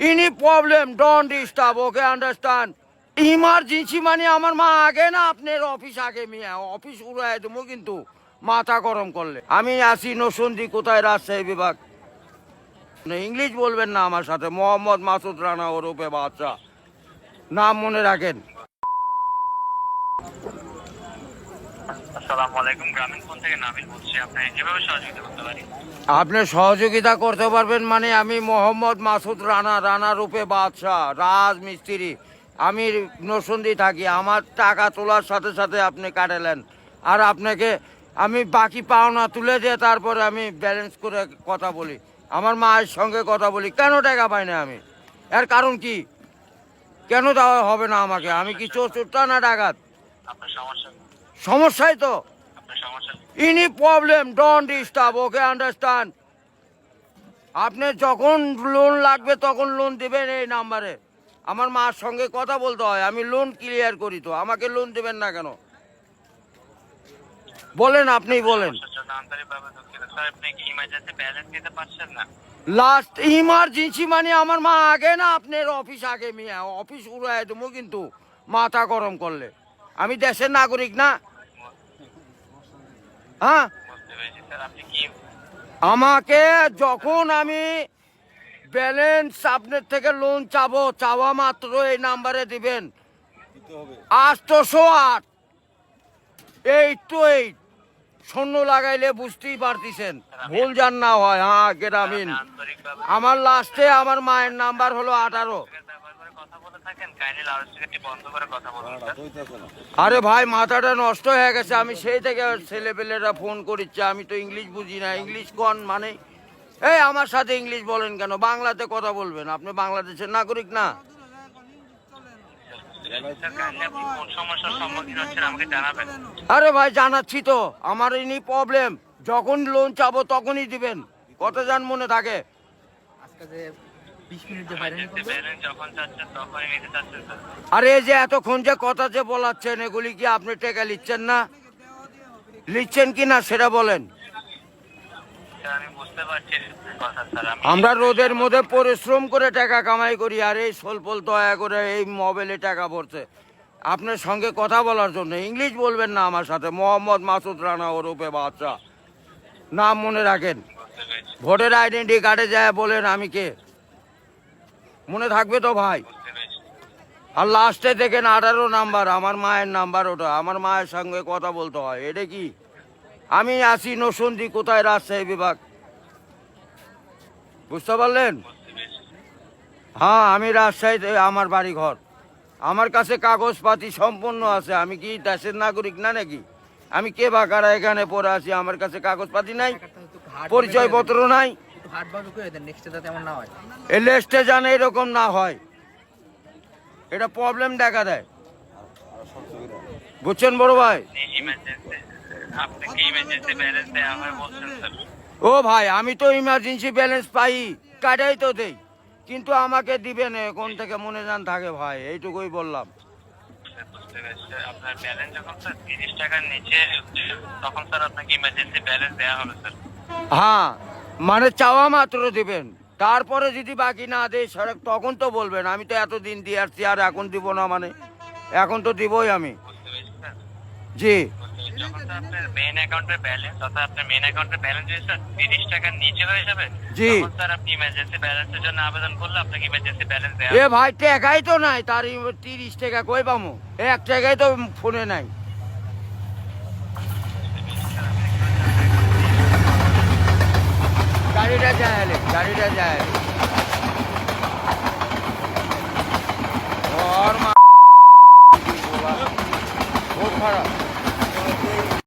Any problem don't disturb, okay understand. Emergency মানে আমার মা আগে না আপনার অফিস আগে, মিয়া অফিস উড়াই দেবো কিন্তু মাথা গরম করলে। আমি আসি নসন্দি, কোথায় রাজশাহী বিভাগ। ইংলিশ বলবেন না আমার সাথে, মোহাম্মদ মাসুদ রানা ওরফে বাদশা, নাম মনে রাখেন। আসসালামু আলাইকুম, গ্রামীণ ফোন থেকে নাবিল বলছি। আপনাকে কিভাবে সহযোগিতা করতে পারি? আপনি সহযোগিতা করতে পারবেন মানে আমি মোহাম্মদ মাসুদ রানা, রানা রূপে বাদশাহ, রাজমিস্ত্রি। আমি নরসিংদী থাকি। আমার টাকা তোলার সাথে সাথে আপনি কাটালেন, আর আপনাকে আমি বাকি পাওনা তুলে দিয়ে তারপরে আমি ব্যালেন্স করে কথা বলি, আমার মায়ের সঙ্গে কথা বলি। কেন টাকা পাই না আমি? এর কারণ কি? কেন দেওয়া হবে না আমাকে? আমি কি চোরটা না ডাকাত? আপনার সমস্যা, সমস্যাই তো। আপনার সমস্যা any problem don't disturb, okay understand. আপনি যখন লোন লাগবে তখন লোন দিবেন এই নাম্বারে। আমার মার সঙ্গে কথা বলতে হয়, আমি লোন ক্লিয়ার করি। তো আমাকে লোন দেবেন না কেন বলেন, আপনিই বলেন। সমস্যার জন্য আন্তরিকভাবে দুঃখিত স্যার। আপনি কি ইমার্জেন্সি ব্যালেন্স দিতে পারছেন না? লাস্ট ইমার্জেন্সি মানে আমার মা আগে না আপনার অফিস আগে, মিয়া অফিস উড়াই দেবো কিন্তু মাথা গরম করলে। আমি দেশের নাগরিক না? হ্যাঁ, বুঝতে পেরেছি স্যার। আপনি কি আমাকে যখন আমি ব্যালেন্স আপনার থেকে লোন চাবো, চাওয়া মাত্র এই নাম্বারে দিবেন 808 828। শূন্য লাগাইলে বুঝতেই পারতেছেন, ভুল যান না হয়। হ্যাঁ, গ্রামীণ। আন্তরিকভাবে আমার লাস্টে আমার মায়ের নাম্বার হলো 18। ব্যবহার করে কথা বলে থাকেন, কাইন্ডলি লাউডস্পিকারটি বন্ধ করে কথা বলুন স্যার। আরে ভাই, মাথাটা নষ্ট হয়ে গেছে। আমি সেই থেকে ছেলেপেলেরা ফোন করিচ্ছে, আমি তো ইংলিশ বুঝি না। ইংলিশ কোন মানে? এই আমার সাথে ইংলিশ বলেন কেন? বাংলাতে কথা বলবেন। আপনি বাংলাদেশের নাগরিক না? স্যার, কাইন্ডলি আপনি কোন সমস্যার সম্মুখীন হচ্ছেন আমাকে জানাবেন। আরে ভাই, জানাচ্ছি তো। আমার ইনি প্রবলেম, যখন লোন চাবো তখনই দিবেন। কত যান মনে থাকে? আজকে যে 20 মিনিট যে বাইরে ইমার্জেন্সি ব্যালেন্স যখন চাচ্ছেন তখনই নিতে চাচ্ছেন স্যার। আরে এই যে এতক্ষণ যে কথা যে বলাচ্ছেন, এগুলি কি আপনি টাকা লিখছেন না? লিখছেন কি না সেটা বলেন। স্যার, আমি বুঝতে পারছি কথা স্যার। আমরা রোদের মধ্যে পরিশ্রম করে টাকা কামাই করি, আর এই সোলপোল দয়া করে এই মোবাইলে টাকা ভরছে আপনার সঙ্গে কথা বলার জন্য। ইংলিশ বলবেন না আমার সাথে, মোহাম্মদ মাসুদ রানা ওরফে বাদশা, নাম মনে রাখেন। বুঝতে পেরেছি, ভোটার আইডেন্টি কার্ডে যায় বলেন আমি কে, মনে থাকবে তো ভাই? বুঝতে পেরেছি। আর লাস্টে দেখেন 18 নাম্বার, আমার মায়ের নাম্বার ওটা। আমার মায়ের সঙ্গে কথা বলতে হয়। এটা কি? আমি আসি নরসিংদী, কোথায় রাজশাহী বিভাগ, বুঝতে পারলেন? বুঝতে পেরেছি। হ্যাঁ, আমি রাজশাহীতে আমার বাড়ি ঘর। আমার কাছে কাগজপাতি সম্পূর্ণ আছে। আমি কি দেশের নাগরিক না নাকি? আমি কে বা কারা এখানে পড়ে আছি? আমার কাছে কাগজপাতি নাই, পরিচয়পত্র নাই। একটু হাট বাজু করে দেন, নেক্সটে যাতে এমন না হয়। এই লিস্টে জানে এরকম না হয়, এটা প্রবলেম দেখা দেয়। বুঝছেন বড় ভাই? ইমার্জেন্সি, আপনাকে ইমার্জেন্সি ব্যালেন্স দেওয়া হয় বলছেন স্যার। ও ভাই, আমি তো ইমার্জেন্সি ব্যালেন্স পাই, কাটাই তো দেই, কিন্তু আমাকে দিবেন কোন থেকে মনে জান থাকে ভাই, এইটুকুই বললাম। বুঝতে পেরেছি স্যার। আপনার ব্যালেন্স যখন স্যার 30 টাকার নিচে তখন স্যার আপনাকে ইমার্জেন্সি ব্যালেন্স দেওয়া হবে স্যার। হ্যাঁ, মানে চাওয়া মাত্র দিবেন, তারপরে যদি বাকি না দেয় সড়ক তখন তো বলবেন। আমি তো এতদিন দিয়ে আসছি, আর এখন দিব না মানে? এখন তো দিবই আমি। বুঝতে পেরেছি স্যার। জি, যখন স্যার আপনার মেইন অ্যাকাউন্টের ব্যালেন্স, অর্থাৎ আপনার মেইন অ্যাকাউন্টের ব্যালেন্স যদি স্যার 30 টাকার নিচে হয়ে যাবে, জি। তখন স্যার আপনি ইমার্জেন্সি ব্যালেন্সের জন্য আবেদন করলে আপনাকে ইমার্জেন্সি ব্যালেন্স দেওয়া এ হবে। ভাই, টাকাই তো নাই, তার 30 টাকা কই পামু? 1 টাকাই তো ফোনে নাই। গাড়িটা যায়, গাড়িটা যায়।